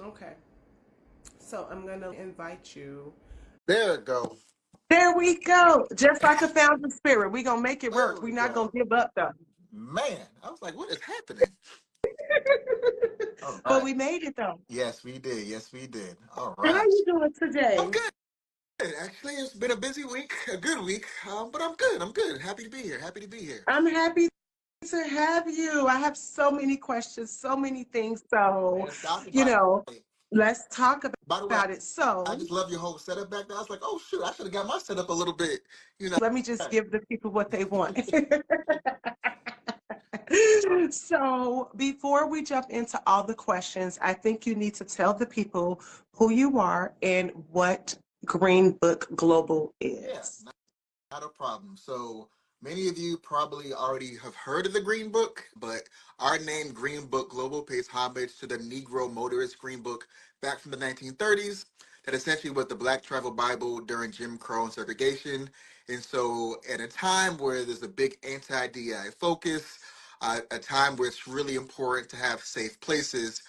Okay. So I'm gonna invite you. There we go. There we go. Just like a founder spirit. We're gonna make it There work. we We're not gonna go. give up though. Man, I was like, what is happening? All But right. we made it though. Yes, we did. Yes, we did. All How are right. you doing I'm today? good. Actually, it's been a busy week, a good week, but I'm good. I'm good. Happy to be here. Happy to be here. I'm happy to have you. I have so many questions, so many things. So, Man, stop you about know, it. let's talk By the way, about it. I So, just love your whole setup back there. I was like, oh shoot, I should have got my setup a little bit, you know. let me just give the people what they want. Right. So, before we jump into all the questions, I think you need to tell the people who you are and what Greenbook Global Yeah, is. not a problem. So many of you probably already have heard of the Green Book, but our name, Green Book Global, pays homage to the Negro motorist Green Book back from the 1930s. That essentially was the Black travel Bible during Jim Crow and segregation. And so, at a time where there's a big anti DI focus, a time where it's really important to have safe places,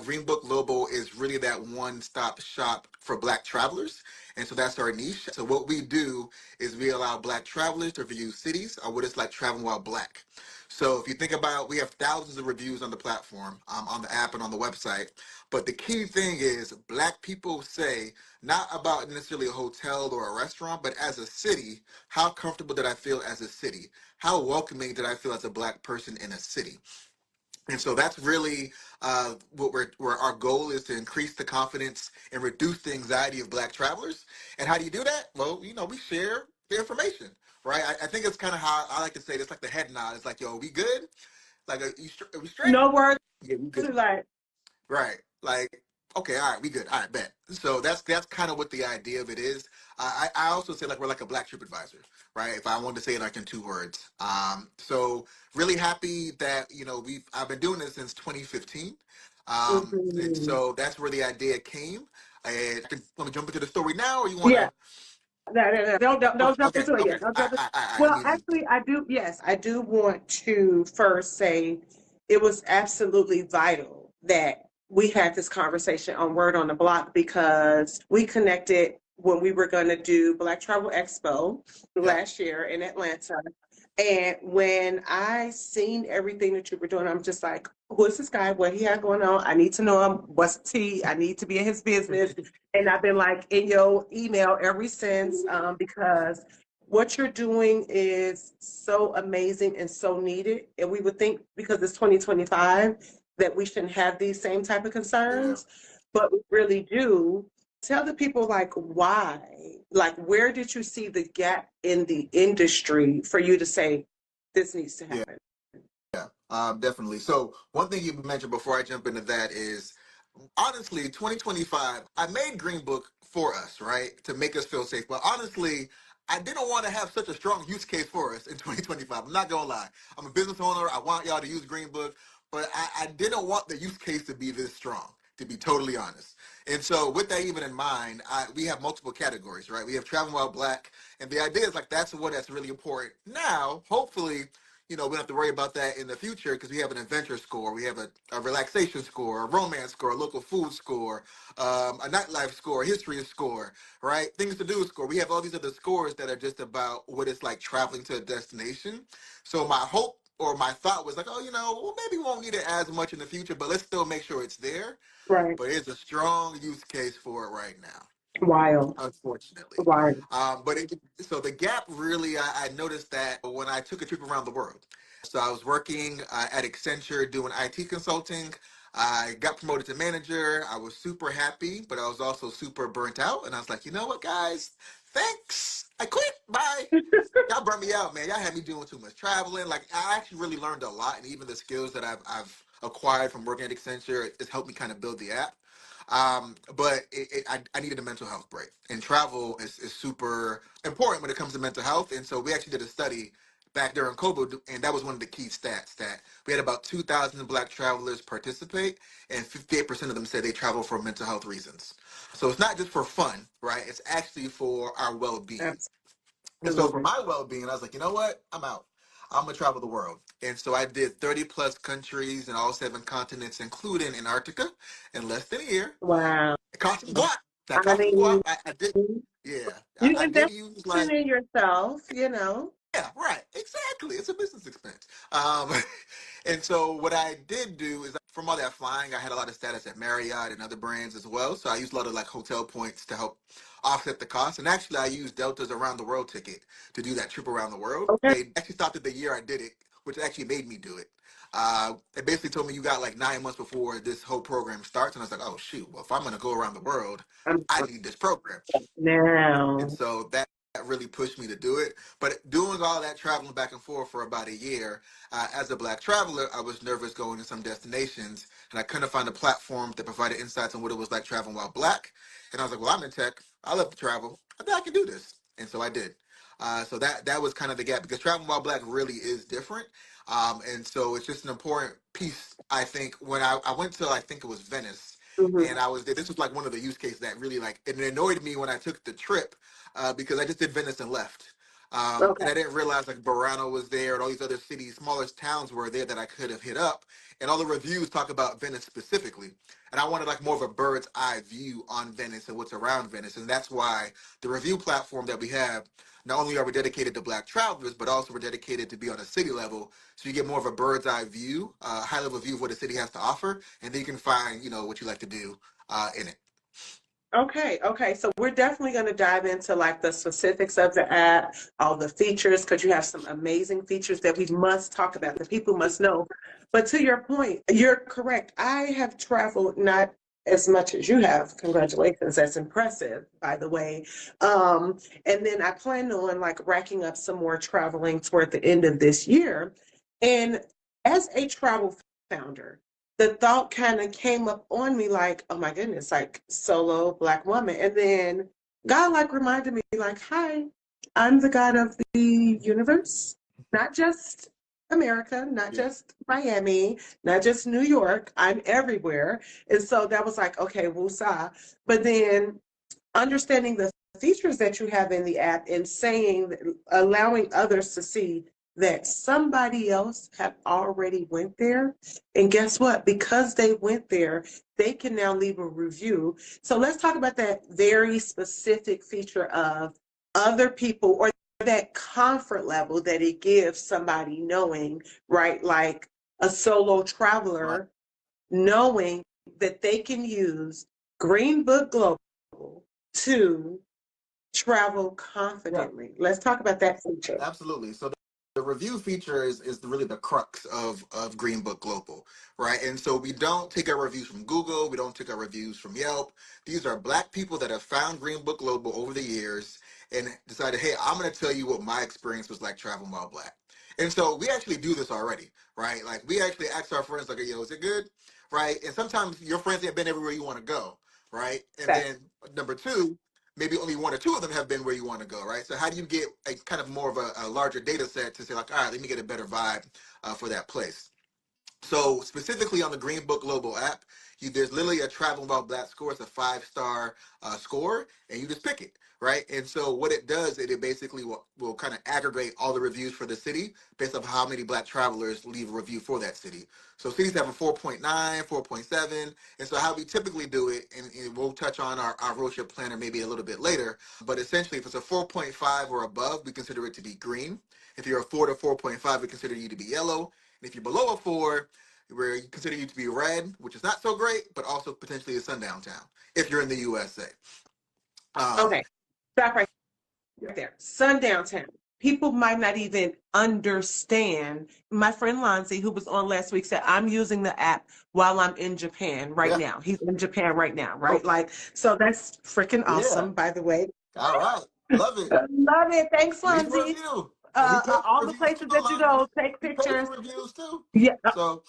Green Book Global is really that one stop shop for Black travelers. And so, that's our niche. So, what we do is we allow Black travelers to view cities or what it's like traveling while Black. So if you think about, we have thousands of reviews on the platform, on the app and on the website. But the key thing is Black people say not about necessarily a hotel or a restaurant, but as a city, how comfortable did I feel as a city? How welcoming did I feel as a Black person in a city? And so that's really what where our goal is to increase the confidence and reduce the anxiety of Black travelers. And how do you do that? Well, we share the information, right? I think it's kind of how I like to say this, like the head nod. It's like, yo, we good? Like, are we straight? No words Yeah, we good. like, Right. Like, okay, all right, we good. All right, bet. So that's kind of what the idea of it is. I also say like we're like a Black trip advisor, right? If I wanted to say it like in two words. So really happy that I've been doing this since 2015. And mhm. so that's where the idea came. And let me jump into the story now, or you want Yeah, to? no, no, no. Don't jump Okay, into it okay. yet. Don't All jump right, in. all right, all right. Well, actually, I do. Yes, I do want to first say it was absolutely vital that we had this conversation on Word on the Block because we connected when we were going to do Black Travel Expo Yep. last year in Atlanta. And when I seen everything that you were doing, I'm just like, who is this guy? What he had going on? I need to know him. What's the tea? I need to be in his business. And I've been like in your email ever since because what you're doing is so amazing and so needed. And we would think because it's 2025 that we shouldn't have these same type of Yeah. concerns, but we really do. Tell the people like why, like where did you see the gap in the industry for you to say this needs to Yeah. happen? Yeah. Definitely. So one thing you mentioned before I jump into that is honestly, 2025, I made Green Book for us, right? To make us feel safe. But honestly, I didn't want to have such a strong use case for us in 2025. I'm not gonna lie. I'm a business owner. I want y'all to use Green Book, but I didn't want the use case to be this strong, to be totally honest. And so with that even in mind, we have multiple categories, right? We have traveling while black. And the idea is like that's really important. Now, hopefully, we don't have to worry about that in the future because we have an adventure score, we have a relaxation score, a romance score, a local food score, a nightlife score, a history score, right? Things to do score. We have all these other scores that are just about what it's like traveling to a destination. So my hope or my thought was like, oh, well, maybe we won't need it as much in the future, but let's still make sure it's there. Right. But it's a strong use case for it right now, Wild. unfortunately. Wild. So the gap really, I noticed that when I took a trip around the world. So I was working at Accenture doing IT consulting. I got promoted to manager. I was super happy, but I was also super burnt out. And I was like, you know what, guys? Thanks. I quit. Bye. Y'all burnt me out, man. Y'all had me doing too much traveling. Like I actually really learned a lot, and even the skills that I've acquired from working at Accenture has helped me kind of build the app. But I needed a mental health break, and travel is super important when it comes to mental health. And so we actually did a study back during COVID, and that was one of the key stats that we had about 2,000 Black travelers participate, and 58% of them said they travel for mental health reasons. So it's not just for fun, right? It's actually for our well being. And so for Absolutely. my well being, I was like, you know what? I'm out. I'm gonna travel the world. And so I did 30 plus countries in all 7 continents, including Antarctica, in less than a year. Wow. It cost some guap. That I cost some guap. mean, I did, yeah. you I did investing use like, in yourself, you know. yeah, right. Exactly. It's a business expense. And so what I did do is from all that flying, I had a lot of status at Marriott and other brands as well. So I used a lot of like hotel points to help offset the cost. And actually, I used Delta's around the world ticket to do that trip around the world. Okay. They actually stopped it the year I did it, which actually made me do it. It basically told me you got like 9 months before this whole program starts. And I was like, oh, shoot. Well, if I'm going to go around the world, I'm I need this program. And now. so that really pushed me to do it. But doing all that traveling back and forth for about a year, as a black traveler, I was nervous going to some destinations, and I couldn't find a platform that provided insights on what it was like traveling while black. And I was like, well, I'm in tech. I love to travel. I think I can do this. And so I did. So that was kind of the gap because traveling while black really is different. And so it's just an important piece, I think, when I went to, I think it was Venice, Hmm. and I was there. This was like one of the use cases that really like it annoyed me when I took the trip because I just did Venice and left. Okay. And I didn't realize like Burano was there and all these other cities, smaller towns were there that I could have hit up. And all the reviews talk about Venice specifically. And I wanted like more of a bird's eye view on Venice and what's around Venice. And that's why the review platform that we have, not only are we dedicated to black travelers, but also we're dedicated to be on a city level. So you get more of a bird's eye view, high level view of what the city has to offer. And then you can find, what you like to do in it. Okay. So we're definitely going to dive into like the specifics of the app, all the features, because you have some amazing features that we must talk about, that people must know. But to your point, you're correct. I have traveled not as much as you have. Congratulations. That's impressive, by the way. And then I plan on like racking up some more traveling toward the end of this year. And as a travel founder, the thought kind of came up on me like, oh my goodness, like solo black woman. And then God like reminded me like, hi, I'm the God of the universe, not just America, not Yeah. just Miami, not just New York. I'm everywhere. And so that was like, okay, woosah. But then understanding the features that you have in the app and saying, allowing others to see that somebody else have already went there. And guess what? Because they went there, they can now leave a review. So let's talk about that very specific feature of other people or that comfort level that it gives somebody knowing, right? Like a solo Right. traveler knowing that they can use Greenbook Global to travel Yeah. confidently. Let's talk about that feature. Absolutely. So the review feature is really the crux of Greenbook Global, right? And so we don't take our reviews from Google. We don't take our reviews from Yelp. These are black people that have found Greenbook Global over the years and decided, hey, I'm going to tell you what my experience was like traveling while black. And so we actually do this already, right? Like we actually ask our friends, like, yo, is it good? Right? And sometimes your friends ain't been everywhere you want to go, right? And That then number two, maybe only one or two of them have been where you want to go, right? So how do you get a kind of more of a larger data set to say like, all right, let me get a better vibe for that place? So specifically on the Greenbook Global app, there's literally a travel about black score. It's a 5-star score, and you just pick it, right? And so what it does, it basically will kind of aggregate all the reviews for the city based off how many black travelers leave a review for that city. So cities have a 4.9, 4.7, and so how we typically do it, and we'll touch on our road trip planner maybe a little bit later, but essentially if it's a 4.5 or above, we consider it to be green. If you're a 4 to 4.5, we consider you to be yellow. And if you're below a 4, where you consider you to be red, which is not so great, but also potentially a sundown town if you're in the USA. okay. Um, Stop right yeah, there. Sundown town. People might not even understand. My friend Lonzy, who was on last week, said, I'm using the app while I'm in Japan right yeah, now. He's in Japan right now, right? oh, Like, so that's freaking yeah. awesome, by the way. All right, love it. Love it. Thanks, Leave a Lonzy. review, and we pay for All the reviews too, places that you Lonzy. go, take We pay pictures. for reviews too. Yeah. So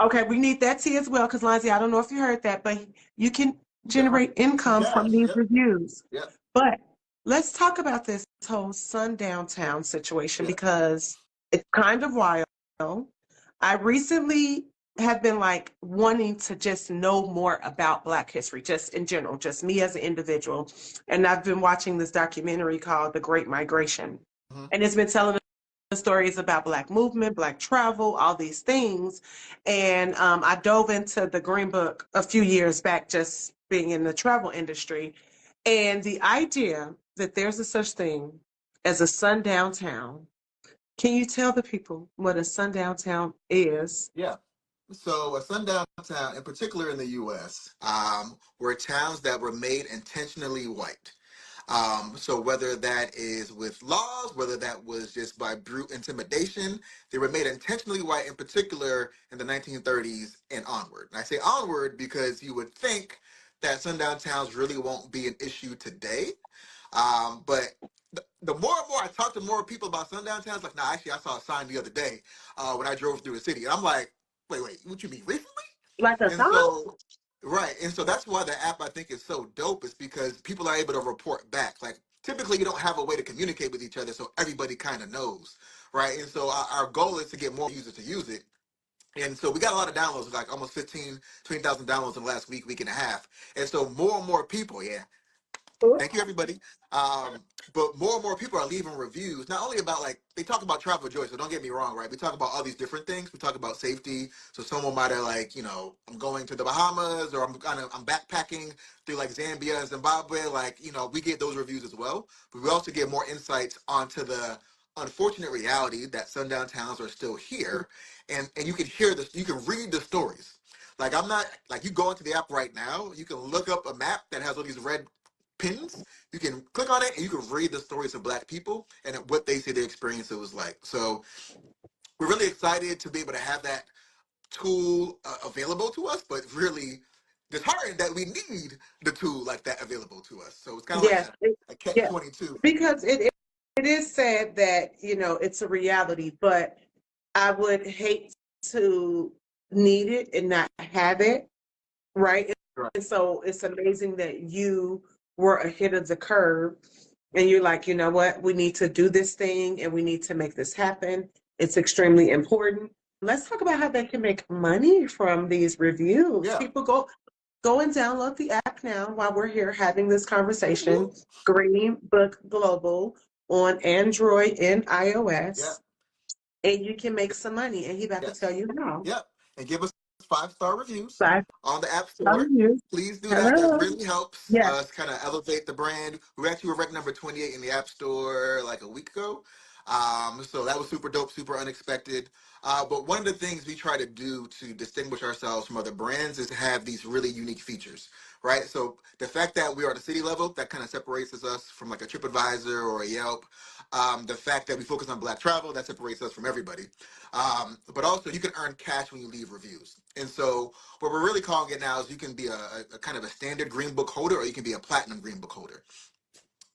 Okay, we need that tea as well, because Lindsay, I don't know if you heard that, but you can yeah, generate some income from cash. these Yep, reviews. yep, But let's talk about this whole sundown town situation yeah. because it's kind of wild. I recently have been like wanting to just know more about Black history, just in general, just me as an individual. And I've been watching this documentary called The Great Migration. Mhm. And it's been telling stories about Black movement, Black travel, all these things. And I dove into the Green Book a few years back, just being in the travel industry. And the idea that there's a such thing as a sundown town. Can you tell the people what a sundown town is? Yeah. So a sundown town, in particular in the U.S., were towns that were made intentionally white. So whether that is with laws, whether that was just by brute intimidation, they were made intentionally white, in particular in the 1930s and onward. And I say onward because you would think that sundown towns really won't be an issue today. But the more and more I talk to more people about sundown towns, like, nah, actually, I saw a sign the other day when I drove through the city. And I'm like, wait, what you mean recently? Like a And sign? so, right. And so that's why the app I think is so dope is because people are able to report back. Like typically you don't have a way to communicate with each other. So everybody kind of knows. Right. And so our goal is to get more users to use it. And so we got a lot of downloads, like almost 15, 20,000 downloads in the last week and a half. And so more and more people, yeah, thank you, everybody. Um, but more and more people are leaving reviews, not only about like they talk about travel joy. So don't get me wrong, right? We talk about all these different things. We talk about safety. So someone might have like, I'm going to the Bahamas or I'm backpacking through like Zambia and Zimbabwe. Like, we get those reviews as well. But we also get more insights onto the unfortunate reality that sundown towns are still here, and you can hear this, you can read the stories. Like I'm not like you go into the app right now, you can look up a map that has all these red pins. You can click on it and you can read the stories of Black people and what they say their experience was like. So we're really excited to be able to have that tool available to us, but really disheartened that we need the tool like that available to us. So it's kind of like Yes. a catch Yeah. 22. Because it is sad that, it's a reality, but I would hate to need it and not have it, right? Right. And so it's amazing that you were ahead of the curve and you're like, you know what, we need to do this thing and we need to make this happen. It's extremely important. Let's talk about how they can make money from these reviews. Yeah. People go and download the app now while we're here having this conversation. Woo-woo. Greenbook Global on Android and Yeah. iOS, and you can make some money. And he about to tell Yes. you how. Yep. And give us 5-star reviews Five on the App Store. reviews. Please do that. That Hello. really helps Yes. us kind of elevate the brand. We actually were ranked number 28 in the App Store like a week ago. So that was super dope, super unexpected. But one of the things we try to do to distinguish ourselves from other brands is to have these really unique features, right? So the fact that we are at a city level, that kind of separates us from like a TripAdvisor or a Yelp. The fact that we focus on Black travel, that separates us from everybody. But also you can earn cash when you leave reviews. And so what we're really calling it now is you can be a kind of a standard Green Book holder or you can be a platinum Green Book holder.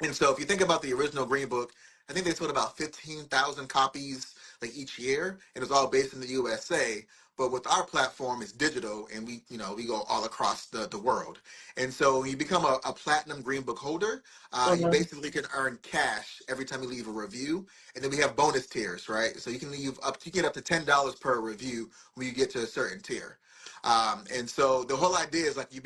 And so if you think about the original Green Book, I think they sold about 15,000 copies like each year, and it's all based in the USA. But with our platform, it's digital, and we go all across the world. And so when you become a platinum Green Book holder, you Mhm. basically can earn cash every time you leave a review. And then we have bonus tiers, right? So you can get up to $10 per review when you get to a certain tier. And so the whole idea is like you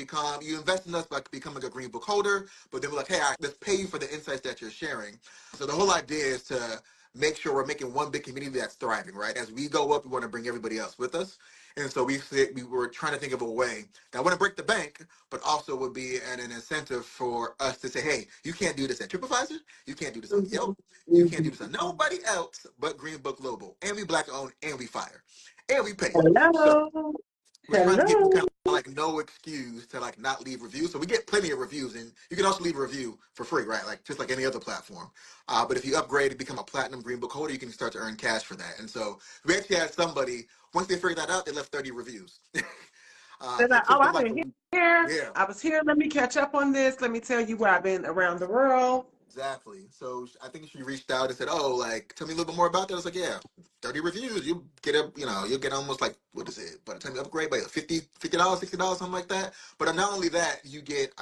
invest in us by becoming a Green Book holder, but then we're like, hey, let's pay you for the insights that you're sharing. So the whole idea is to make sure we're making one big community that's thriving, right? As we go up, we want to bring everybody else with us. And so we were trying to think of a way that wouldn't break the bank, but also would be an incentive for us to say, hey, you can't do this at TripAdvisor, you can't do this on Mhm. Yelp, you can't do this on Mhm. nobody else but Green Book Global. And we Black owned and we fire. And we pay. So Hello. we're trying to give people kind Hello. of like no excuse to like not leave reviews. So we get plenty of reviews, and you can also leave a review for free, right? Like just like any other platform. But if you upgrade and become a platinum Green Book holder, you can start to earn cash for that. And so we actually had somebody once they figured that out, they left 30 reviews. They're like, It oh, took them I've like been here. yeah. I was here. Let me catch up on this. Let me tell you where I've been around the world. Exactly. So I think she reached out and said, "Oh, like tell me a little bit more about that." I was like, "Yeah, 30 reviews. You'll get almost like what is it? By the time you upgrade, by $50, $60, something like that. But not only that, you get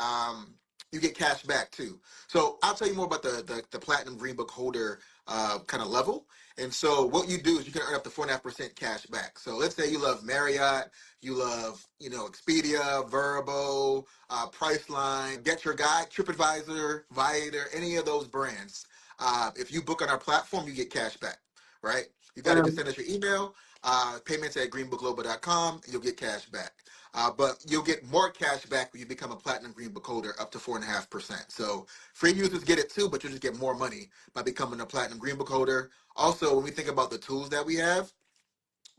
cash back too. So I'll tell you more about the platinum Green Book holder kind of level. And so what you do is you can earn up to 4.5% cash back. So let's say you love Marriott, you love Expedia, Verbo, Priceline, Get Your Guide, TripAdvisor, Viator, any of those brands. If you book on our platform, you get cash back, right? You got to just send us your email, payments at greenbookglobal.com, and you'll get cash back. But you'll get more cash back when you become a platinum Greenbook holder, up to 4.5%. So free users get it too, but you just get more money by becoming a platinum Greenbook holder. Also, when we think about the tools that we have,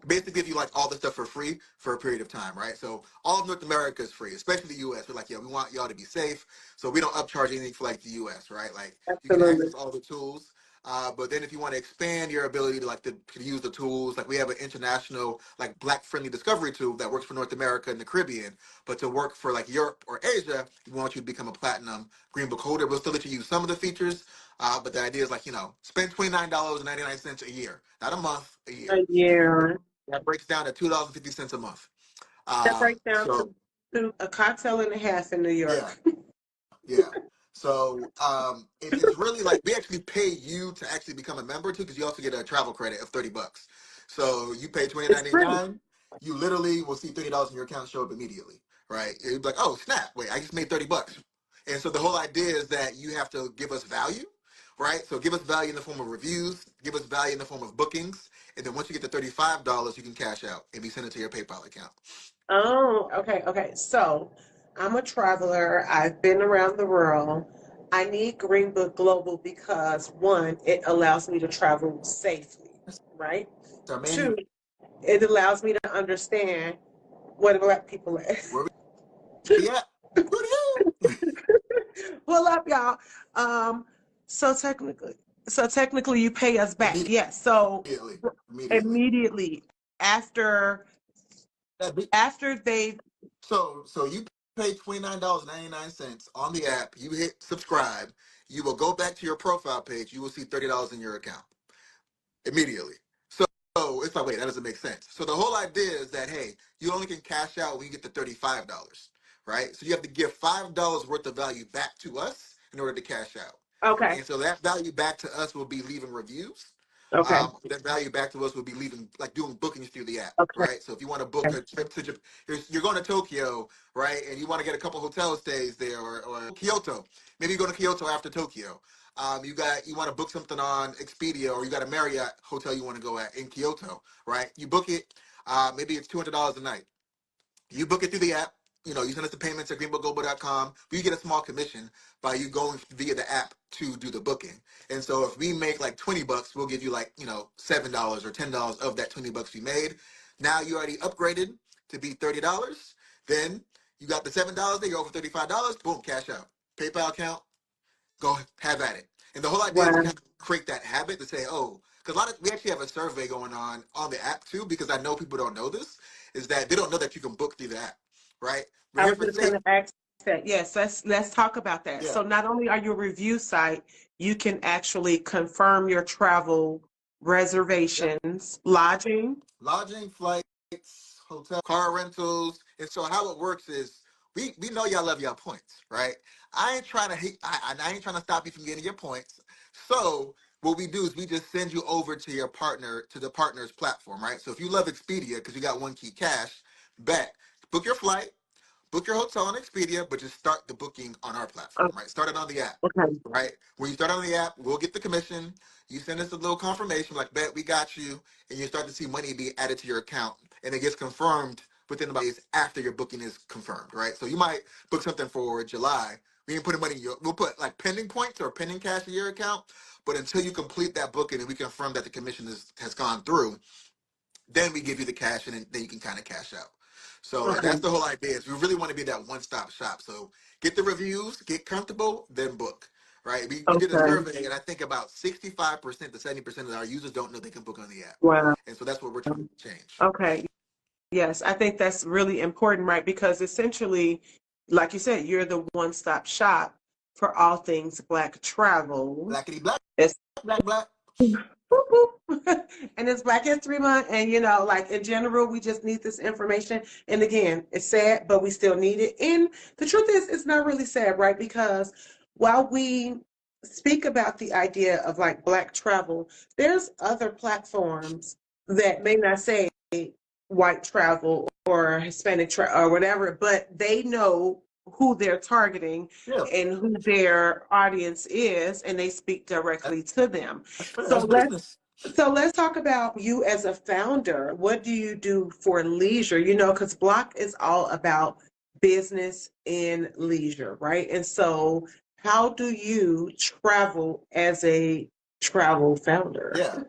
basically give you like all the stuff for free for a period of time, right? So all of North America is free, especially the US. We're like, yeah, we want y'all to be safe. So we don't upcharge anything for like the US, right? Like you can Absolutely. access all the tools. But then if you want to expand your ability to like to use the tools, like we have an international like black friendly discovery tool that works for North America and the Caribbean, but to work for like Europe or Asia, we want you to become a platinum Greenbook holder. We'll still let you use some of the features, but the idea is like, spend $29.99 a year, not a month, a year. A year. That breaks down to $2.50 a month. That breaks down So to a cocktail and a half in New yeah, York. yeah. So it's really like we actually pay you to actually become a member too, because you also get a travel credit of $30. So you pay twenty It's nine ninety free. nine. You literally will see $30 in your account show up immediately, right? You'll be like, oh snap! Wait, I just made $30. And so the whole idea is that you have to give us value, right? So give us value in the form of reviews, give us value in the form of bookings, and then once you get to $35, you can cash out and we send it to your PayPal account. Oh, okay, okay. So I'm a traveler. I've been around the world. I need Greenbook Global because one, it allows me to travel safely, right? So our main Two, it allows me to understand where the black people at. where we at? Woo-hoo! Pull up, y'all. Um, so technically, you pay us back. Yes. So Immediately, immediately. immediately after That be- they so you pay $29.99 on the app. You hit subscribe. You will go back to your profile page. You will see $30 in your account immediately. So it's like, wait, that doesn't make sense. So the whole idea is that hey, you only can cash out when you get to $35, right? So you have to give $5 worth of value back to us in order to cash out. okay, And so that value back to us will be leaving reviews. okay, That value back to us will be leaving, like doing bookings through the app, okay, right? So if you want to book a trip to Japan, you're going to Tokyo, right? And you want to get a couple hotel stays there, or Kyoto. Maybe you go to Kyoto after Tokyo. You want to book something on Expedia, or you got a Marriott hotel you want to go at in Kyoto, right? You book it. Maybe it's $200 a night. You book it through the app. You send us the payments at greenbookglobal.com. We get a small commission by you going via the app to do the booking. And so if we make like $20, we'll give you like, $7 or $10 of that $20 we made. Now you already upgraded to be $30. Then you got the $7 there, you're over $35. Boom, cash out. PayPal account, go have at it. And the whole idea is to wow. kind of create that habit to say, oh, because we actually have a survey going on the app too, because I know people don't know this, is that they don't know that you can book through the app, right? We're I here was for just going safe. to ask that. Yes, let's talk about that. Yeah, So not only are you a review site, you can actually confirm your travel yep. reservations, lodging. Lodging, flights, hotel, car rentals. And so how it works is we know y'all love y'all points, right? I ain't trying to hate, I ain't trying to stop you from getting your points. So what we do is we just send you over to your partner, to the partner's platform, right? So if you love Expedia because you got one key cash, bet. Book your flight, book your hotel on Expedia, but just start the booking on our platform, Oh, right? Start it on the app, okay, right? When you start on the app, we'll get the commission. You send us a little confirmation, like, bet we got you, and you start to see money be added to your account, and it gets confirmed within about days after your booking is confirmed, right? So you might book something for July. We ain't putting money in we'll put like pending points or pending cash in your account, but until you complete that booking and we confirm that the commission has gone through, then we give you the cash, and then you can kind of cash out. So like that's okay, the whole idea. Is we really want to be that one-stop shop. So get the reviews, get comfortable, then book. Right? We did a okay. survey, and I think about 65% to 70% of our users don't know they can book on the app, Wow. and so that's what we're trying to change. Okay. Yes, I think that's really important, right? Because essentially, like you said, you're the one-stop shop for all things Black travel. Blackity black, It's black, black. Boop, boop. And it's Black History Month, and like in general, we just need this information. And again, it's sad, but we still need it. And the truth is, it's not really sad, right? Because while we speak about the idea of like Black travel, there's other platforms that may not say white travel or Hispanic travel or whatever, but they know who they're targeting Yeah, and who their audience is, and they speak that's directly to them. fair. So That's business. So let's talk about you as a founder. What do you do for leisure? You know, because Block is all about business and leisure, right? And so, how do you travel as a travel founder? Yeah.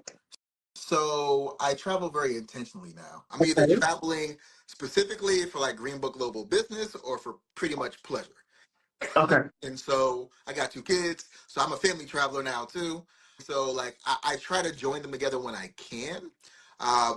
So I travel very intentionally now. I'm either Okay. traveling specifically for like Greenbook Global Business or for pretty much pleasure. Okay. And so I got two kids, so I'm a family traveler now too. So like I try to join them together when I can.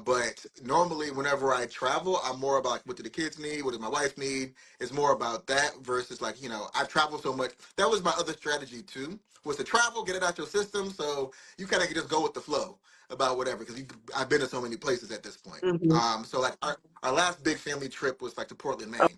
But normally whenever I travel, I'm more about like, what do the kids need? What does my wife need? It's more about that versus like, I've traveled so much. That was my other strategy too, was to travel, get it out your system. So you kind of can just go with the flow about whatever, because I've been to so many places at this point. Hmm. So like our last big family trip was like to Portland, Maine.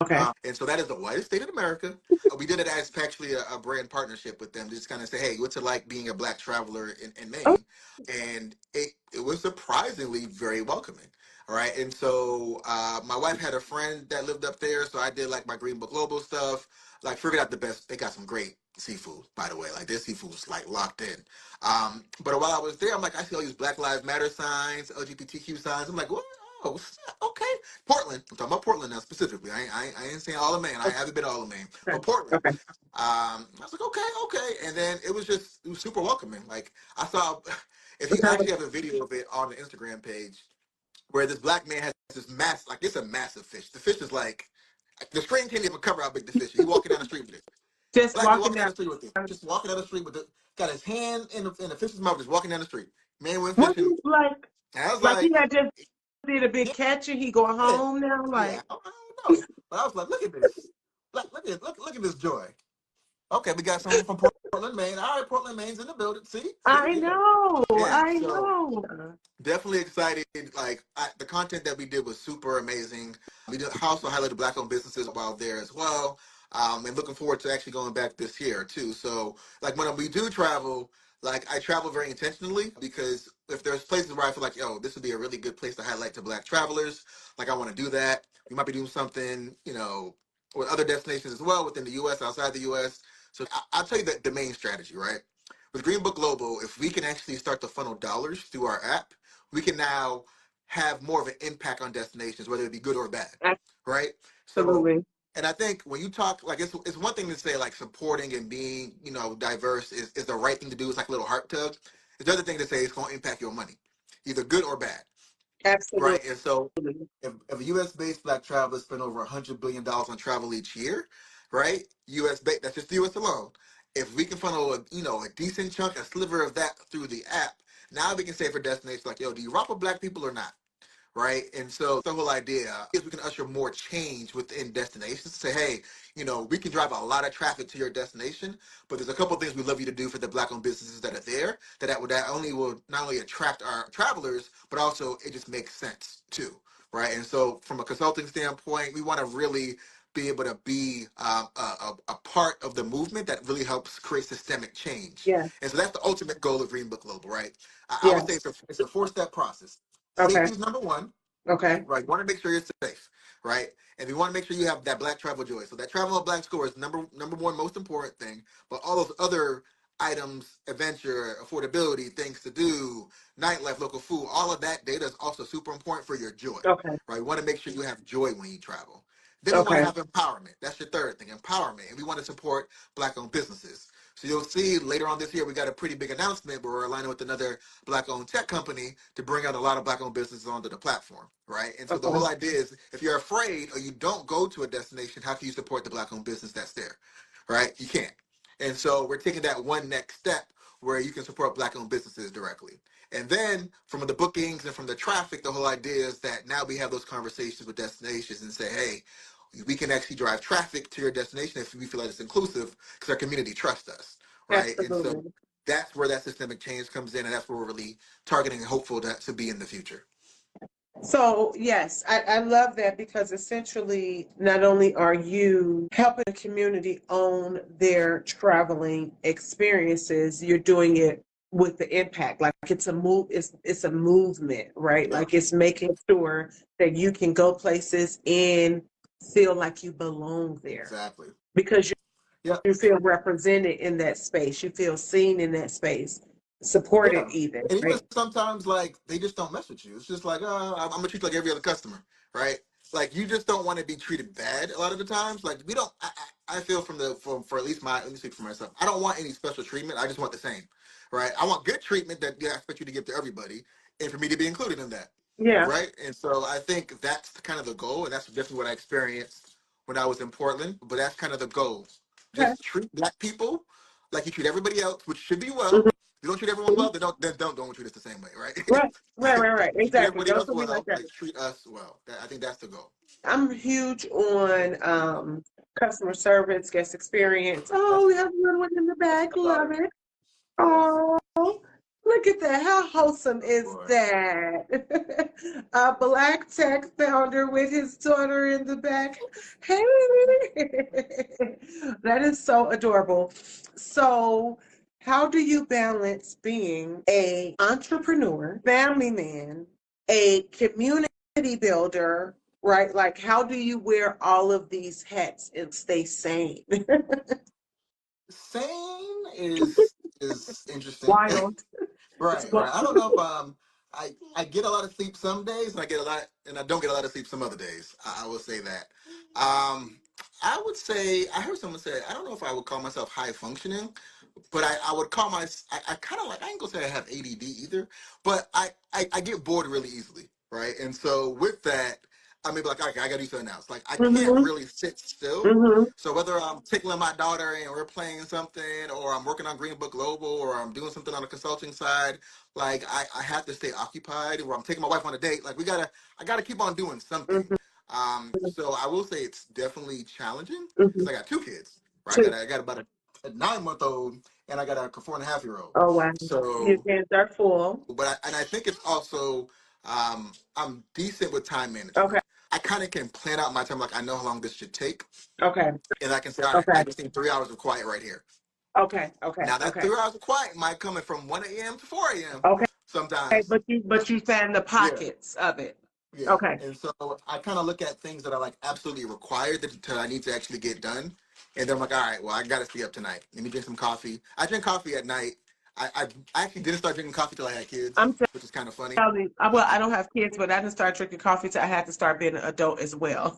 Okay. And so that is the whitest state in America. We did it as actually a brand partnership with them, just kind of say, hey, what's it like being a black traveler in Oh, Maine? And it was surprisingly very welcoming. All right. And so my wife had a friend that lived up there. So I did like my Greenbook Global stuff, like figured out the best. They got some great seafood, by the way. Like their seafood was like locked in. But while I was there, I'm like, I see all these Black Lives Matter signs, LGBTQ signs. I'm like, what? Oh, snap. Okay. Portland. I'm talking about Portland now specifically. I ain't saying all of Maine. I haven't been all of Maine, okay. but Portland. Okay. I was like, okay. And then it was super welcoming. Like I saw, if you Okay. actually have a video of it on the Instagram page, where this black man has this like it's a massive fish. The fish is like, the screen can't even cover how big the fish is. He walking down the street with it. Just Black man walking walking down down. the street with it. Just walking down the street with it. Got his hand in the fish's mouth, just walking down the street. Man went What fishing. And I was like he like, had just did a big yeah, catch and he going home now? yeah, Like, I don't know. But I was like, look at this. Look at this joy. Okay, we got someone from Portland, Maine. All right, Portland, Maine's in the building. See, I yeah, know, yeah. I So know. definitely excited. Like the content that we did was super amazing. We did also highlighted black-owned businesses while there as well. And looking forward to actually going back this year too. So like when we do travel, like I travel very intentionally because if there's places where I feel like, yo, this would be a really good place to highlight to black travelers, like I want to do that. We might be doing something, with other destinations as well within the U.S., outside the U.S. So I'll tell you the main strategy, right? With Greenbook Global, if we can actually start to funnel dollars through our app, we can now have more of an impact on destinations, whether it be good or bad, right? So, Absolutely. and I think when you talk, like it's one thing to say like supporting and being, diverse is the right thing to do. It's like a little heart tug. It's the other thing to say it's going to impact your money, either good or bad, Absolutely. right? And so if a U.S. based black travelers spend over $100 billion on travel each year, right? U.S. based, that's just the U.S. alone. If we can funnel a decent chunk, a sliver of that through the app, now we can say for destinations like, yo, do you rock with black people or not? Right. And so the whole idea is we can usher more change within destinations to say, hey, we can drive a lot of traffic to your destination, but there's a couple of things we love you to do for the black owned businesses that are there that only will not only attract our travelers, but also it just makes sense too. Right. And so from a consulting standpoint, we want to really be able to be a part of the movement that really helps create systemic change. Yeah. And so that's the ultimate goal of Greenbook Global, right? I Yeah. would say it's a four-step process. Okay. Safety is number one, Okay. right? You want to make sure you're safe, right? And you want to make sure you have that black travel joy. So that travel and black score is number one most important thing. But all those other items, adventure, affordability, things to do, nightlife, local food, all of that data is also super important for your joy, Okay. right? You want to make sure you have joy when you travel. Then we want to Okay. have empowerment. That's your third thing, empowerment. And we want to support black-owned businesses. So you'll see later on this year, we got a pretty big announcement where we're aligning with another black-owned tech company to bring out a lot of black-owned businesses onto the platform, right? And so the Okay. whole idea is, if you're afraid or you don't go to a destination, how can you support the black-owned business that's there, right? You can't. And so we're taking that one next step where you can support black-owned businesses directly. And then from the bookings and from the traffic, the whole idea is that now we have those conversations with destinations and say, hey, we can actually drive traffic to your destination if we feel like it's inclusive because our community trusts us, right? And so Absolutely. that's where that systemic change comes in, and that's where we're really targeting and hopeful to be in the future. So, yes, I love that because essentially, not only are you helping the community own their traveling experiences, you're doing it with the impact. Like it's a movement, right? Yeah, Like it's making sure that you can go places and feel like you belong there exactly. because Yeah, you feel represented in that space, you feel seen in that space. support it Yeah. either, And even right? sometimes, like, they just don't mess with you. It's just like, I'm gonna treat you like every other customer, right? Like, you just don't want to be treated bad a lot of the times. Like, we don't. I feel for at least let me speak for myself. I don't want any special treatment. I just want the same, right? I want good treatment that I expect you to give to everybody, and for me to be included in that, Yeah. right? And so I think that's kind of the goal, and that's definitely what I experienced when I was in Portland. But that's kind of the goal. Okay. Just treat black people like you treat everybody else, which should be well. Mhm. If you don't treat everyone well, then don't treat us the same way, right? Right, right, right, right. You treat Exactly. everybody Don't else do me like well, that. like treat us well. I think that's the goal. I'm huge on customer service, guest experience. Oh, That's we have a little one in the back. my Love daughter. it. Yes, Oh, look at that. How wholesome is boy. that? A black tech founder with his daughter in the back. Hey, that is so adorable. So, how do you balance being a entrepreneur, family man, a community builder, right? Like, how do you wear all of these hats and stay sane? Sane is interesting. Wild. It's Right, wild. right. I don't know if I get a lot of sleep some days and I don't get a lot of sleep some other days. I will say that. I would say I heard someone say I don't know if I would call myself high functioning, but I would call I kind of like I ain't gonna say I have ADD either, but I get bored really easily, right? And so with that, I mean like okay, I gotta do something else. Like I can't Hmm. really sit still. Hmm. So whether I'm tickling my daughter and we're playing something, or I'm working on Greenbook Global, or I'm doing something on the consulting side, like I have to stay occupied. Or I'm taking my wife on a date. Like I gotta keep on doing something. Hmm. So I will say it's definitely challenging Hmm. because I got two kids. Right, Two. I got about a 9 month old and I got a 4.5 year old. Oh, wow. Your So, hands are full. and I think it's also I'm decent with time Okay. management. I kind of can plan out my time. Like I know how long this should take, Okay. and I can say, all right, Okay. I just need 3 hours of quiet right here. Okay. Okay. Now that Okay. 3 hours of quiet might come in from 1 a.m. to 4 a.m. Okay. sometimes. But you found the Yeah. pockets of it. Yeah, Okay. and so I kind of look at things that are like absolutely required that I need to actually get done, and then I'm like, all right, well, I got to stay up tonight. Let me drink some coffee. I drink coffee at night. I actually didn't start drinking coffee till I had kids, I'm which is kind of funny. telling, well, I don't have kids, but I didn't start drinking coffee till I had to start being an adult as well.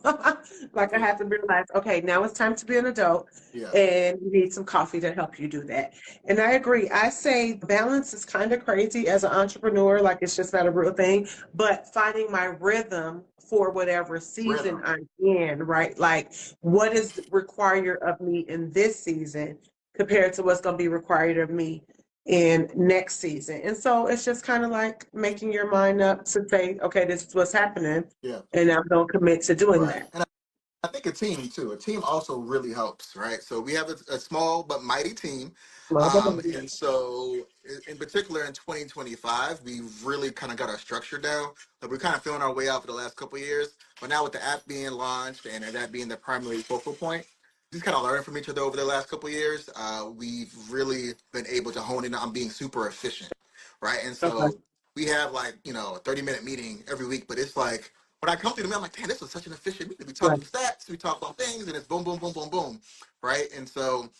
Like I Yeah, had to realize, okay, now it's time to be an adult, yeah, and you need some coffee to help you do that. And I agree. I say balance is kind of crazy as an entrepreneur, like it's just not a real thing, but finding my rhythm for whatever season rhythm. I'm in, right? Like what is required of me in this season compared to what's going to be required of me in next season. And so it's just kind of like making your mind up to say, okay, this is what's happening, Yeah, and I'm going to commit to doing right. that. And I think a team too. A team also really helps, right? So we have a small but mighty team, Love it. and so in particular in 2025, we really kind of got our structure down. Like we're kind of feeling our way out for the last couple of years, but now with the app being launched and that being the primary focal point, just kind of learning from each other over the last couple of years. We've really been able to hone in on being super efficient, right? And Okay. so we have like a 30-minute meeting every week, but it's like when I come through the meeting, I'm like, damn, this was such an efficient meeting. We talk Right. some stats, we talk about things, and it's boom, boom, boom, boom, boom, right? And so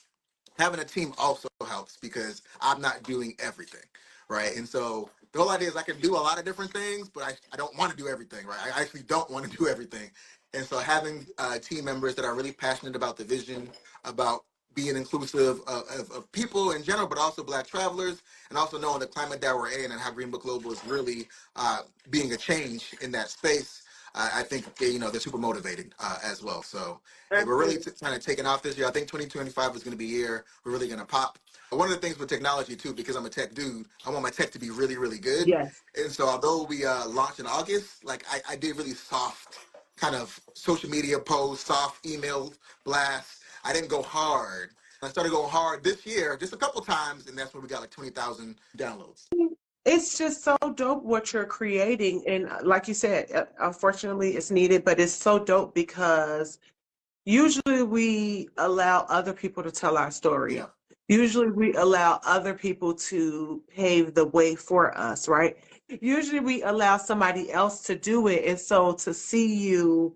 having a team also helps because I'm not doing everything, right? And so the whole idea is I can do a lot of different things, but I don't want to do everything, right? I actually don't want to do everything. And so having team members that are really passionate about the vision, about being inclusive of people in general, but also Black travelers, and also knowing the climate that we're in and how Greenbook Global is really being a change in that space. I think they're super motivated as well. So we're really Absolutely. kind of taking off this year. I think 2025 is going to be a year we're really going to pop. One of the things with technology too, because I'm a tech dude, I want my tech to be really, really good. Yes. And so although we launched in August, like I did really soft kind of social media posts, soft email blasts. I didn't go hard. I started going hard this year, just a couple times, and that's when we got like 20,000 downloads. It's just so dope what you're creating. And like you said, unfortunately, it's needed, but it's so dope because usually we allow other people to tell our Yeah, story. Usually we allow other people to pave the way for us, right? Usually we allow somebody else to do it. And so to see you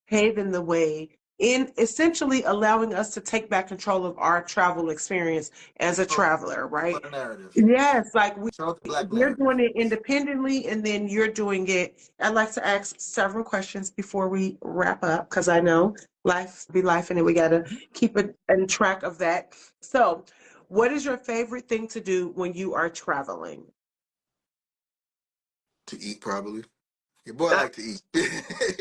paving the way in essentially allowing us to take back control of our travel experience as a Totally. traveler, right? For the narrative. Yes, like Show the black we're doing narrative. it independently and then you're doing it. I'd like to ask several questions before we wrap up because I know life be life and then we got to keep it in track of that. So, what is your favorite thing to do when you are traveling? To eat, probably. Your boy Uh, like to eat.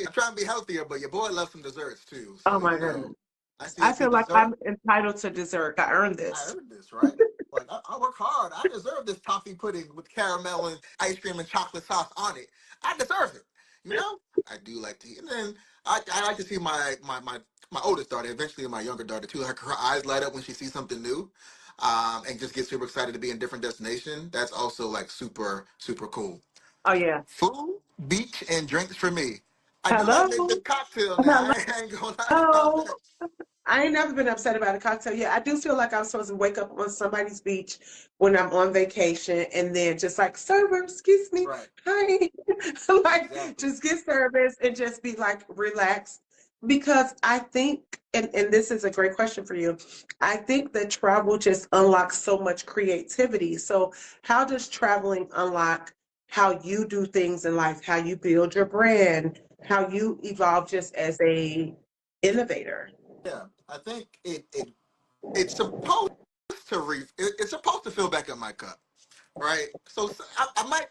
I'm trying to be healthier, but your boy loves some desserts too. oh So, my goodness. I see a I good feel like dessert. I'm entitled to dessert. I earned I this. earned this, right? Like I work hard. I deserve this toffee pudding with caramel and ice cream and chocolate sauce on it. I deserve it. You know? I do like to eat. And then I like to see my oldest daughter, eventually my younger daughter too, her eyes light up when she sees something new. And just get super excited to be in different destination. That's also like super, super cool. Oh yeah. Food, beach, and drinks for me. I do like a Hello. good cocktail now. I ain't gonna lie about Hello. that. I ain't never been upset about a cocktail. Yeah, I do feel like I'm supposed to wake up on somebody's beach when I'm on vacation and then just like, server, excuse me, Right. hi. Like, Exactly. just get service and just be like relaxed. Because I think, and this is a great question for you, I think that travel just unlocks so much creativity. So, how does traveling unlock how you do things in life, how you build your brand, how you evolve just as a innovator? Yeah. I think it's supposed it's supposed to fill back up my cup, right? So I might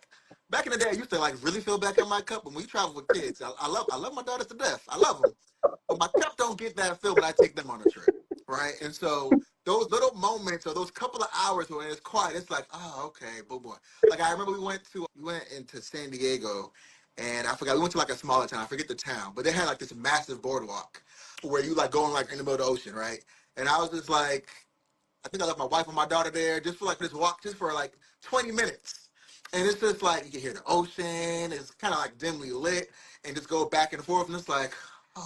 back in the day I used to like really fill back up my cup when we travel with kids. I love my daughters to death. I love them, but my cup don't get that filled when I take them on a trip, right? And so those little moments or those couple of hours when it's quiet, it's like, oh, okay, boom, boy. Like I remember we went into San Diego, and I forgot we went to like a smaller town. I forget the town, but they had like this massive boardwalk where you like going like in the middle of the ocean, right? And I was just like, I think I left my wife and my daughter there just for like this walk, just for like 20 minutes. And it's just like you can hear the ocean. It's kind of like dimly lit, and just go back and forth. And it's like,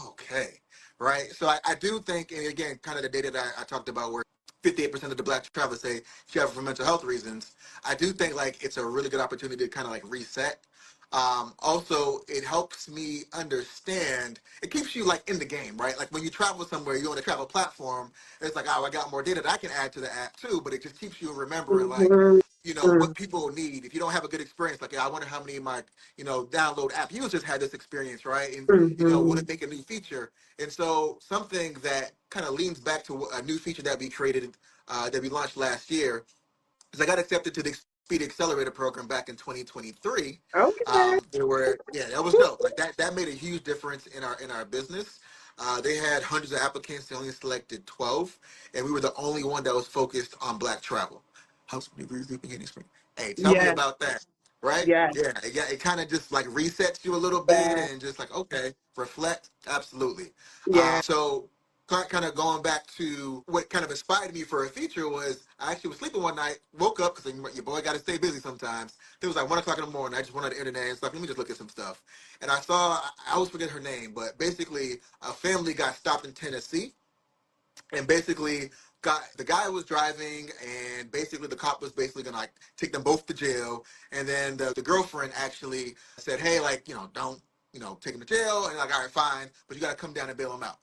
okay, right. So I do think, and again, kind of the data that I talked about, where 58% of the black travelers say travel for mental health reasons. I do think like it's a really good opportunity to kind of like reset. Also, it helps me understand. It keeps you like in the game, right? Like when you travel somewhere, you're on a travel platform. It's like, oh, I got more data that I can add to the app too. But it just keeps you remembering, like, Mhm, what people need. If you don't have a good experience, like, yeah, I wonder how many of my, download app users had this experience, right? And, would mhm. it make a new feature? And so something that kind of leans back to a new feature that we created, that we launched last year, because I got accepted to the Speed Accelerator program back in 2023. Okay. There were yeah, that was dope. Like that made a huge difference in our business. They had hundreds of applicants. They only selected 12, and we were the only one that was focused on Black travel. House degrees leaping in spring. Hey, tell me Yes, about that. Right? yes, Yeah, it kind of just like resets you a little bit yes, and just like, okay, reflect. Absolutely. yes, So kind of going back to what kind of inspired me for a feature was I actually was sleeping one night, woke up because your boy got to stay busy sometimes. It was like 1 o'clock in the morning. I just went on the internet and stuff. Let me just look at some stuff. And I always forget her name, but basically a family got stopped in Tennessee and basically got the guy was driving and basically the cop was basically gonna like take them both to jail and then the girlfriend actually said, hey, like, don't, take him to jail, and like, all right, fine, but you gotta come down and bail him out.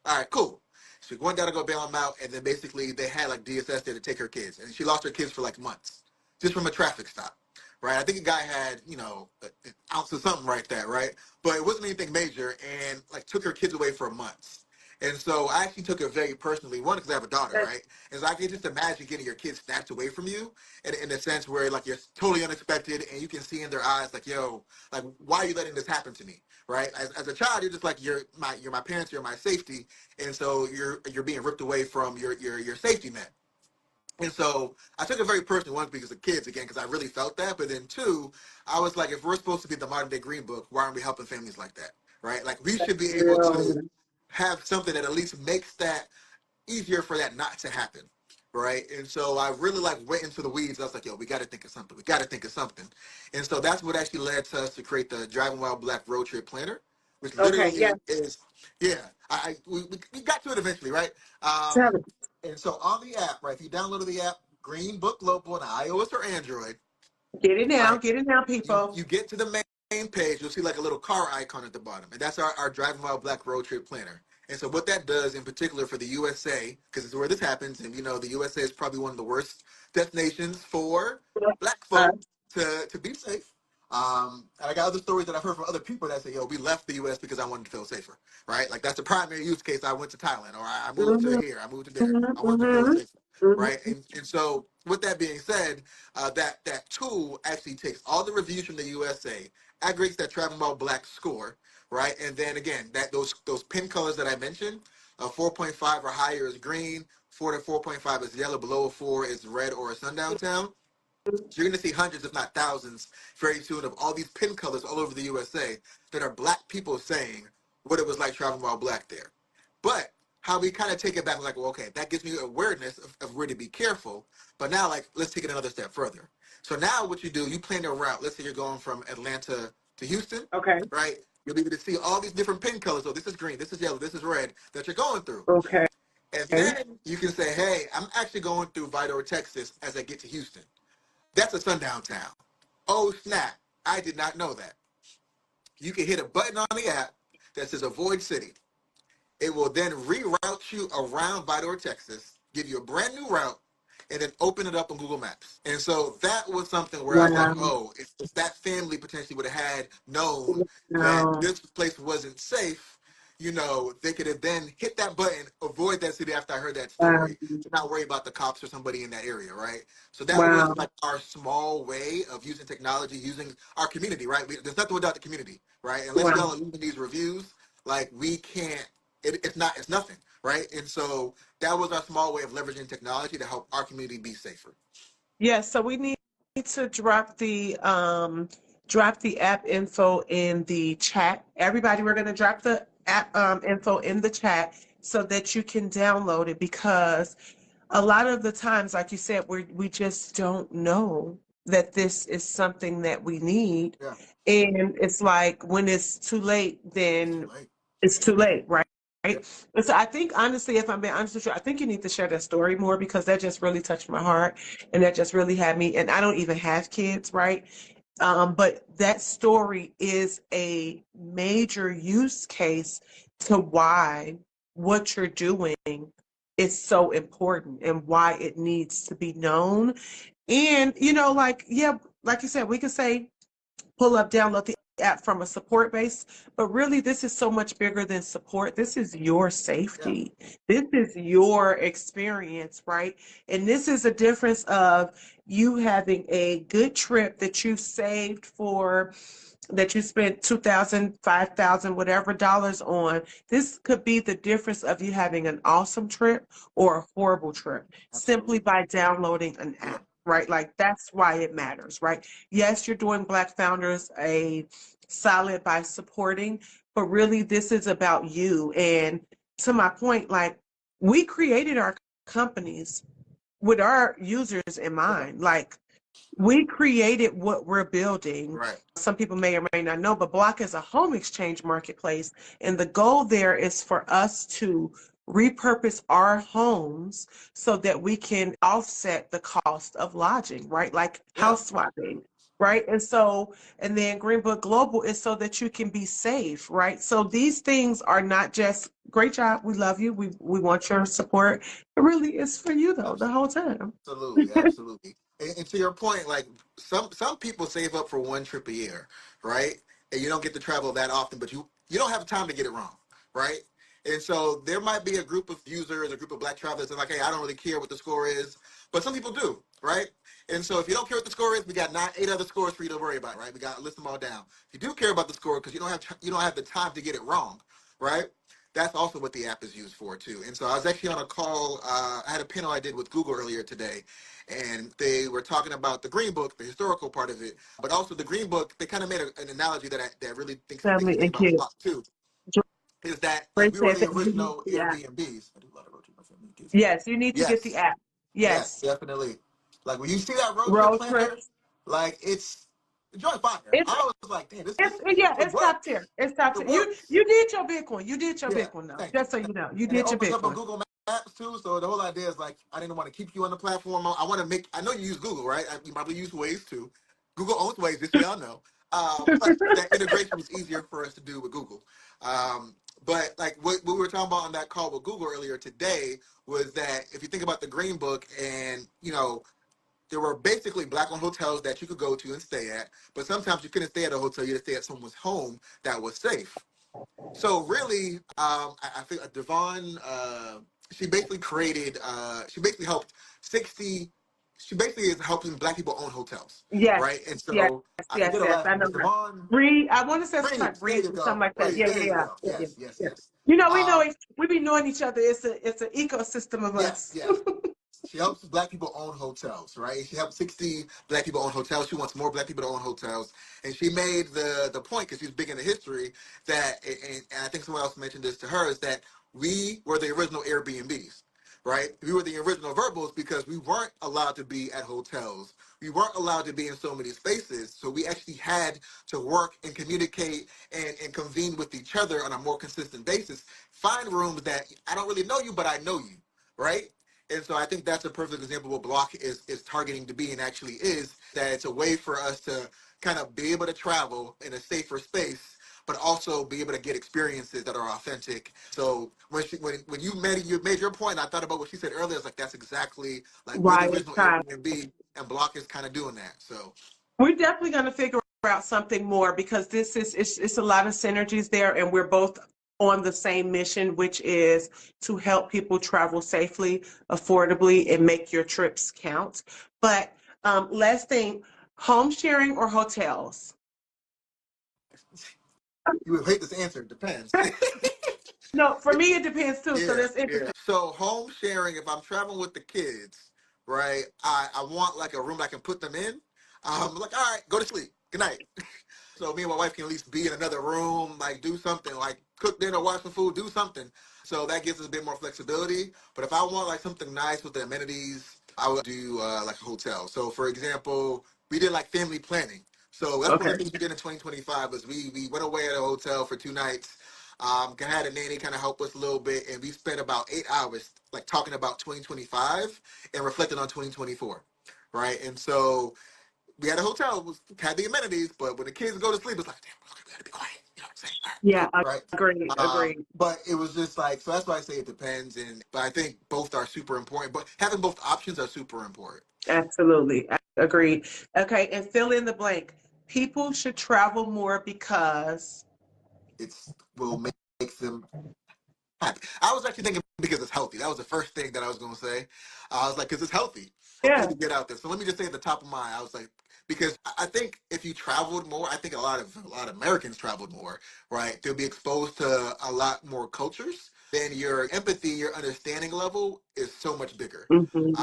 All right, cool. So we went down to go bail him out, and then basically they had like DSS there to take her kids, and she lost her kids for like months just from a traffic stop, right? I think the guy had, an ounce of something right there, right? But it wasn't anything major, and like took her kids away for months. And so I actually took it very personally. One, because I have a daughter, yes, right? And so I can just imagine getting your kids snatched away from you, in a sense where like you're totally unexpected, and you can see in their eyes like, yo, like why are you letting this happen to me, right? As a child, you're just like you're my parents, you're my safety, and so you're being ripped away from your safety net. And so I took it very personally, one, because of kids, again, because I really felt that. But then two, I was like, if we're supposed to be the modern day Green Book, why aren't we helping families like that? Right? Like we should be able to real. have something that at least makes that easier for that not to happen. Right. And so I really like went into the weeds. I was like, yo, we got to think of something. We got to think of something. And so that's what actually led to us to create the Driving Wild Black Road Trip Planner, which Okay, yeah. literally is, yeah, we got to it eventually, right? Tell me. And so on the app, right, if you downloaded the app, Greenbook Global on iOS or Android, right, Get it now, you people. get to the main page, you'll see like a little car icon at the bottom. And that's our Driving Wild Black Road Trip Planner. And so what that does in particular for the USA, because it's where this happens, and the USA is probably one of the worst destinations for black Uh, folk to be safe. And I got other stories that I've heard from other people that say, "Yo, we left the U.S. because I wanted to feel safer." Right? Like that's the primary use case. I went to Thailand, or I moved to mhm, here, I moved to there. mhm, I wanted to feel mhm, safer. Right? mhm. And so with that being said, that tool actually takes all the reviews from the USA, aggregates that travel about black score, right? And then again, that those pin colors that I mentioned, 4.5 or higher is green, 4 to 4.5 is yellow, below a 4 is red or a sundown town. So you're going to see hundreds, if not thousands, very soon of all these pin colors all over the USA that are black people saying what it was like traveling while black there. But how we kind of take it back, like, well, okay, that gives me awareness of where to be careful. But now, like, let's take it another step further. So now what you do, you plan a route. Let's say you're going from Atlanta to Houston, Okay, right? You'll be able to see all these different pin colors. So this is green, this is yellow, this is red that you're going through. okay. And then you can say, hey, I'm actually going through Vidor, Texas as I get to Houston. That's a sundown town. Oh, snap. I did not know that. You can hit a button on the app that says avoid city. It will then reroute you around Vidor, Texas, give you a brand new route, and then open it up on Google Maps. And so that was something where I was like, Wow. oh, if that family potentially would have had known that Wow. this place wasn't safe, they could have then hit that button, avoid that city after I heard that Wow. story, to not worry about the cops or somebody in that area, right? So that was Wow. like our small way of using technology, using our community, right? There's nothing without the community, right? Unless Wow. y'all are leaving these reviews, like we can't it's nothing, right? And so that was our small way of leveraging technology to help our community be safer. Yes, so we need to drop the app info in the chat. Everybody, we're going to drop the app info in the chat so that you can download it, because a lot of the times, like you said, we just don't know that this is something that we need. Yeah, And it's like when it's too late, it's too then late. it's too late, right? Yeah, Right. And so I think, honestly, if I'm being honest with you, I think you need to share that story more, because that just really touched my heart, and that just really had me. And I don't even have kids, right? But that story is a major use case to why what you're doing is so important and why it needs to be known. And, like, yeah, like you said, we could say pull up, download the app from a support base. But really, this is so much bigger than support. This is your yeah, safety. This is your experience, right? And this is a difference of you having a good trip that you saved for, that you spent 2,000, 5,000, whatever dollars on. This could be the difference of you having an awesome trip or a horrible trip simply absolutely. by downloading an Yeah, app, right? Like that's why it matters, right? Yes, you're doing Black founders a solid by supporting, but really this is about you. And to my point, like, we created our companies with our users in yeah, mind. Like, we created what we're building. right. Some people may or may not know, but Block is a home exchange marketplace. And the goal there is for us to repurpose our homes so that we can offset the cost of lodging, right? Like Yeah, house swapping, right? And so, and then Greenbook Global is so that you can be safe, right? So these things are not just great job, we love you, we want your support. It really is for you though, the whole time. absolutely, absolutely. And to your point, like some people save up for one trip a year, right? And you don't get to travel that often, but you don't have time to get it wrong, right? And so there might be a group of users, a group of black travelers that are like, hey, I don't really care what the score is, but some people do, right? And so if you don't care what the score is, we got 8 other scores for you to worry about, right? We got to list them all down. If you do care about the score because you don't have the time to get it wrong, right? That's also what the app is used for too. And so I was actually on a call. I had a panel I did with Google earlier today, and they were talking about the Green Book, the historical part of it, but also the Green Book. They kind of made an analogy that really makes me Family think and about kids. Block too. Is that like Ray we were said the that you need original the app. Airbnbs? I do a lot of road trip with my family and kids. Yes, you need to get the Yes, app. yes, Yes. definitely. Like when you see that road trip Road planner, trips. like it's joint fire. It's I was like, damn, it's yeah, it it's top works. tier. It's top It tier. You works. you did your big one. You did your Yeah, big one though. thank you. Just so you know. You And it did your opens big up on one. Google Maps too. So the whole idea is like I didn't want to keep you on the platform. I want to make. I know you use Google, right? You probably use Waze too. Google owns Waze, just so y'all know. But that integration was easier for us to do with Google. But like what we were talking about on that call with Google earlier today was that if you think about the Green Book, and there were basically black-owned hotels that you could go to and stay at, but sometimes you couldn't stay at a hotel; you had to stay at someone's home that was safe. So really, I think Devon, she basically created, she basically helped 60, she basically is helping black people own hotels, Yes, right? And yes, so I forget yes, her yes. last I name. know Is her. Devon Bree, I want to say something like Breeze? There Breeze you or something go. like that. Breeze. Yeah, There yeah, you yeah, go. yeah, yeah, Yes, yes, yeah. yes. You know, Um, we be knowing each other. It's an ecosystem of yes, us. yes. She helps black people own hotels, right? She helped 60 black people own hotels. She wants more black people to own hotels. And she made the point, because she's big into history, that, and I think someone else mentioned this to her, is that we were the original Airbnbs, right? We were the original verbals because we weren't allowed to be at hotels. We weren't allowed to be in so many spaces. So we actually had to work and communicate and convene with each other on a more consistent basis. Find rooms that I don't really know you, but I know you, right? And so I think that's a perfect example of what Block is targeting to be, and actually is, that it's a way for us to kind of be able to travel in a safer space, but also be able to get experiences that are authentic. So when you made your point, I thought about what she said earlier. It's like that's exactly like we're Why the it's original time. Airbnb, and Block is kind of doing that. So We're definitely going to figure out something more because this is it's a lot of synergies there, and we're both on the same mission, which is to help people travel safely, affordably, and make your trips count. But last thing, home sharing or hotels? you would hate this answer. It depends. No, for me it depends too. So Yeah, that's yeah. interesting. So home sharing, if I'm traveling with the kids, right, I want like a room I can put them in. Like, all right, go to sleep. Good night. So me and my wife can at least be in another room, like do something, like cook dinner, watch some food, do something. So that gives us a bit more flexibility. But if I want like something nice with the amenities, I would do like a hotel. So for example, we did like family planning. So that's one of Okay. the things we did in 2025 was we went away at a hotel for 2 nights. Had a nanny kind of help us a little bit, and we spent about 8 hours like talking about 2025 and reflecting on 2024, right? And so we had a hotel, had the amenities, but when the kids go to sleep, it's like, damn, okay, we gotta be quiet. You know what I'm saying? All right, Yeah, cool, right? agreed, agreed. But it was just like, so that's why I say it depends. But I think both are super important. But having both options are super important. Absolutely. Agreed. Okay, and fill in the blank. People should travel more because It's will make them happy. I was actually thinking because it's healthy. That was the first thing that I was gonna say. I was like, because it's healthy for you yeah. to get out there. So let me just say at the top of mine, I was like, because I think if you traveled more, I think a lot of Americans traveled more, right? They'll be exposed to a lot more cultures. Then your empathy, your understanding level is so much bigger. Hmm.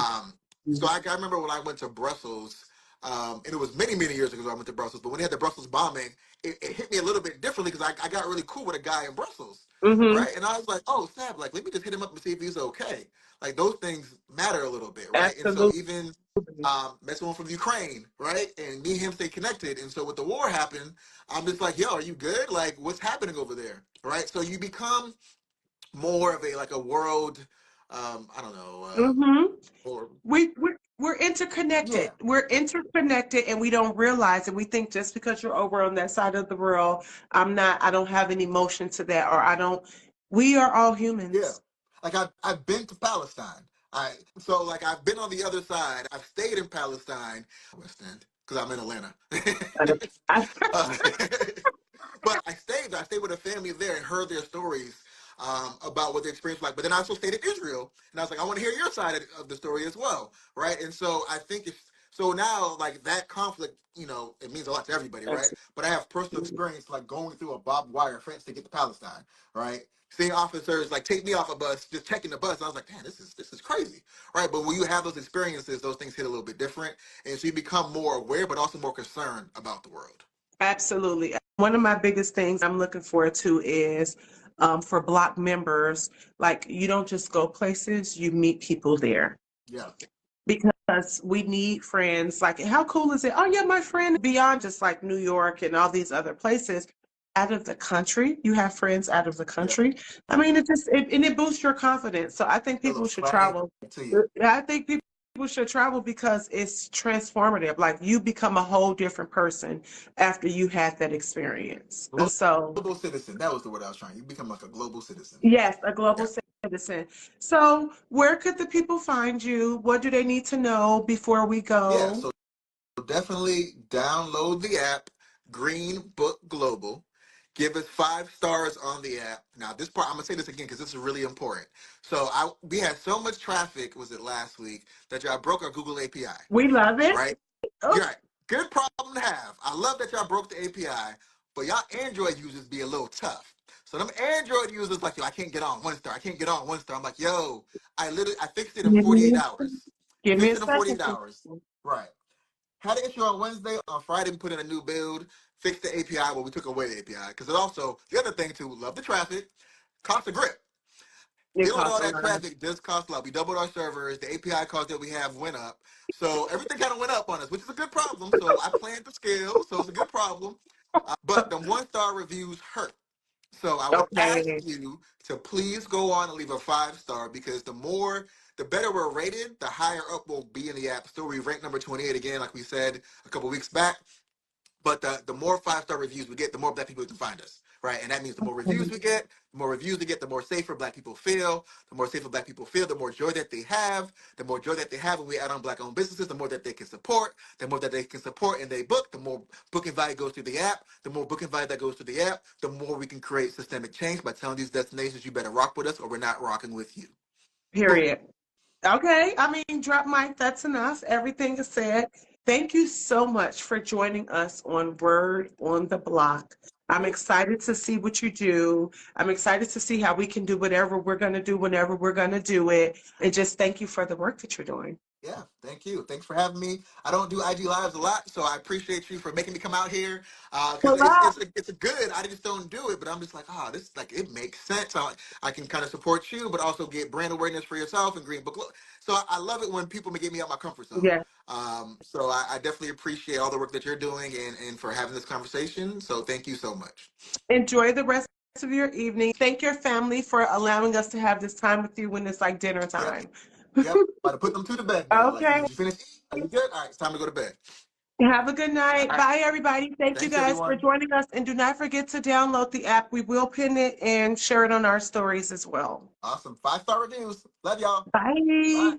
So I remember when I went to Brussels, and it was many, many years ago I went to Brussels, but when they had the Brussels bombing, it hit me a little bit differently because I got really cool with a guy in Brussels, Hmm. right? And I was like, oh, snap, like, let me just hit him up and see if he's okay. Like, those things matter a little bit, right? And so Absolutely. even met someone from Ukraine, right? And me and him stay connected. And so when the war happened, I'm just like, yo, are you good? Like, what's happening over there, right? So you become more of like a world, I don't know, Hmm. or We're interconnected. yeah, We're interconnected and we don't realize it. We think just because you're over on that side of the world, I don't have any emotion to that, or I don't, we are all yeah. humans. Like I've been to Palestine. So like I've been on the other side. I've stayed in Palestine, West End, because I'm in Atlanta. I, uh, but I stayed with a family there and heard their stories about what the experience was like. But then I also stayed in Israel, and I was like, I want to hear your side of the story as well, right? And so I think it's so now like that conflict, it means a lot to everybody, right? But I have personal experience like going through a barbed wire fence to get to Palestine, right? Seeing officers like take me off a bus, just checking the bus, I was like, man, this is crazy, right? But when you have those experiences, those things hit a little bit different, and so you become more aware, but also more concerned about the world. Absolutely. One of my biggest things I'm looking forward to is for Block members, like you don't just go places, you meet people there. Yeah, Because we need friends. Like, how cool is it? Oh, yeah, my friend beyond just like New York and all these other places out of the country. You have friends out of the yeah. country. I mean, and it boosts your confidence. So I think A little people should swag travel. to you. I think people should travel because it's transformative. Like you become a whole different person after you had that experience. So, Global citizen. That was the word I was trying. You become like a global citizen. yes, a global Yeah. citizen. So, where could the people find you? What do they need to know before we Yeah. go? So definitely download the app, Greenbook Global. Give us 5 stars on the app. Now, this part, I'm gonna say this again because this is really important. So we had so much traffic, was it last week, that I broke our Google API, We love it. right? You're Oh, right. Good problem to have. I love that y'all broke the API, but y'all Android users be a little tough. So them Android users like, yo, I can't get on 1 star. I can't get on 1 star. I'm like, yo, I fixed it in give 48 me, hours. give me a Fixed it in second. 48 hours. Right. Had an issue on Wednesday. On Friday, we put in a new build, fixed the API. Well, we took away the API because it also, the other thing too, love the traffic, cost of grip. It Dealing with costs all a that lot. traffic does cost a lot. We doubled our servers. The API cost that we have went up. So everything kind of went up on us, which is a good problem. So I planned to scale. So it's a good problem. But the 1 star reviews hurt. So I would ask Okay, you to please go on and leave a 5 star because the better we're rated, the higher up we'll be in the app store. We ranked number 28 again, like we said a couple weeks back. But the more 5 star reviews we get, the more black people can find us, right? And that means the more reviews we get, the more safer black people feel. The more safer black people feel, the more joy that they have. The more joy that they have when we add on black-owned businesses, the more that they can support. The more that they can support and they book, the more booking value goes through the app. The more booking value that goes through the app, the more we can create systemic change by telling these destinations, you better rock with us or we're not rocking with you. Boom. period. Okay, I mean, drop mic, that's enough. Everything is said. Thank you so much for joining us on Word on the Block. I'm excited to see what you do. I'm excited to see how we can do whatever we're going to do whenever we're going to do it. And just thank you for the work that you're doing. Yeah, thank you. Thanks for having me. I don't do IG lives a lot, so I appreciate you for making me come out here. Because Hello. it's a good. I just don't do it, but I'm just like, this like it makes sense. I can kind of support you, but also get brand awareness for yourself and Green Book. So I love it when people get me out my comfort zone. Yeah. So I definitely appreciate all the work that you're doing and for having this conversation. So thank you so much. Enjoy the rest of your evening. Thank your family for allowing us to have this time with you when it's like dinner Yep, time. yep. About to put them to the bed now. Like, Okay. did you finish? Are you good? All right, it's time to go to bed. Have a good All night. right. Bye, everybody. Thank you Thanks, guys for everyone. joining us. And do not forget to download the app. We will pin it and share it on our stories as well. Awesome. 5 star reviews. Love y'all. Bye. Bye.